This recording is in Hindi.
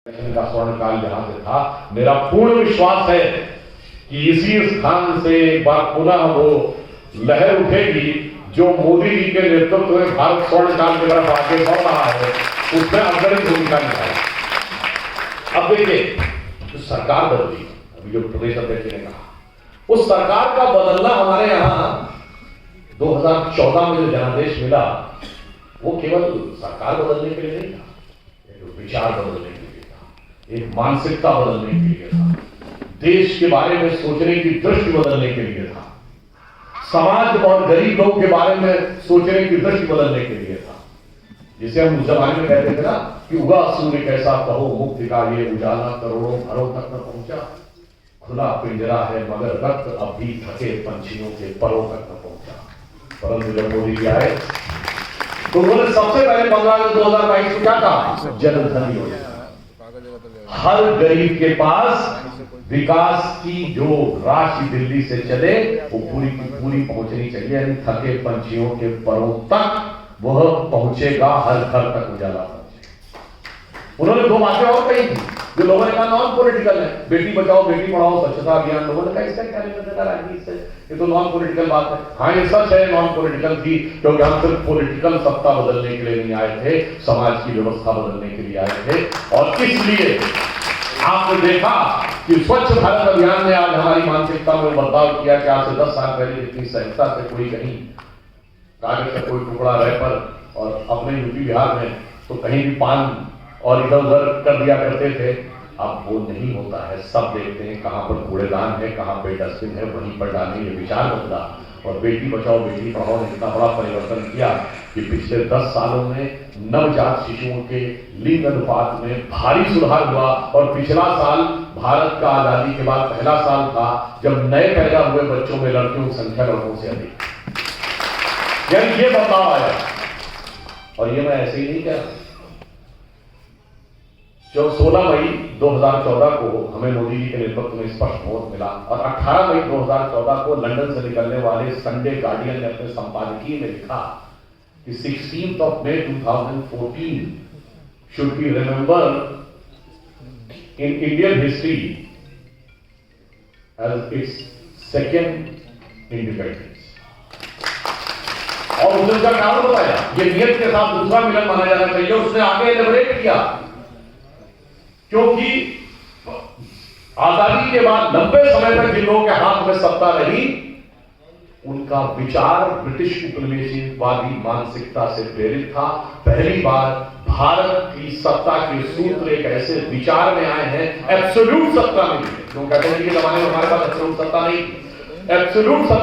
का स्वर्ण काल जहां से था, मेरा पूर्ण विश्वास है कि इसी स्थान से एक बार पुनः वो लहर उठेगी जो मोदी जी के नेतृत्व में भारत स्वर्ण काल की तरफ आगे बढ़ रहा है, उसमें अग्रणी भूमिका निभाई। अब देखिए, जो सरकार बदली, अभी जो प्रदेश अध्यक्ष ने कहा, उस सरकार का बदलना हमारे यहाँ 2014 में जो जनादेश मिला, वो केवल सरकार बदलने के लिए नहीं था, एक विचार बदलने के लिए था, एक मानसिकता बदलने के लिए था, देश के बारे में सोचने की दृष्टि बदलने के लिए था, समाज और गरीब लोगों के बारे में सोचने की दृष्टि बदलने के लिए था। जिसे हम उस जमाने में कहते थे ना कि उगा सूर्य कैसा कहो, मुक्ति का ये उजाला करोड़ों घरों तक न पहुंचा, खुला पिंजरा है मगर रक्त अब भी थके पंछियों के परों तक न पहुंचा। परंतु जब मोदी जी आए तो उन्होंने सबसे पहले 15 अगस्त 2022 को क्या कहा? जन धन योजना। हर गरीब के पास विकास की जो राशि दिल्ली से चले वो पूरी की पूरी पहुंचनी चाहिए, यानी थके पंछियों के परों तक वह पहुंचेगा, हर घर तक उजाला पहुंचेगा। उन्होंने दो बातें और कही थी जो लोगों ने कहा नॉन पॉलिटिकल है, बेटी बचाओ बेटी पढ़ाओ स्वच्छता अभियान। लोगों ने कहा इसका क्या लेना देना राजनीति से, ये तो नॉन पॉलिटिकल बात है। हाँ, ये सच है, नॉन पॉलिटिकल थी, क्योंकि हम सिर्फ पॉलिटिकल सत्ता बदलने के लिए नहीं आए थे, समाज की व्यवस्था बदलने के लिए आए थे। और इसलिए आपने देखा कि स्वच्छ भारत अभियान ने आज हमारी मानसिकता में बदलाव किया कि आज से 10 साल पहले जितनी सहजता से कोई कहीं कागज का कोई टुकड़ा रैपर और अपने यूपी बिहार में तो कहीं भी पान और इधर उधर कर दिया करते थे, अब वो नहीं होता है। सब देखते हैं कहां पर कूड़ेदान है, कहां पर डस्टबिन है, वहीं पर डालने ये विचार बदला। और बेटी बचाओ बेटी पढ़ाओ ने इतना बड़ा परिवर्तन किया कि पिछले 10 सालों में नवजात शिशुओं के लिंग अनुपात में भारी सुधार हुआ। और पिछला साल भारत का आजादी के बाद पहला साल था जब नए पैदा हुए बच्चों में लड़कियों की संख्या लड़कों से अधिक, यानी ये बदलाव आया। और ये मैं ऐसे ही नहीं कह रहा, जो 16 मई 2014 को हमें मोदी जी के नेतृत्व में स्पष्ट वोट मिला और 18 मई 2014 को लंदन से निकलने वाले संडे गार्डियन ने अपने संपादकीय में लिखा कि 16 मई 2014 should be remembered in Indian history as its second independence. और उसने उसका कारण बताया, ये नियत के साथ दूसरा मिलन माना जाना चाहिए। उसने आगे एलिबरेट किया, क्योंकि आजादी के बाद लंबे समय तक जिन लोगों के हाथ में सत्ता रही, उनका विचार ब्रिटिश उपनिवेशवादी मानसिकता से प्रेरित था। पहली बार भारत की सत्ता के सूत्र एक ऐसे विचार में आए हैं, एब्सोल्यूट सत्ता में। क्यों कहते हैं कि जमाने में हमारे पास एब्सोल्यूट सत्ता नहीं, एब्सोल्यूट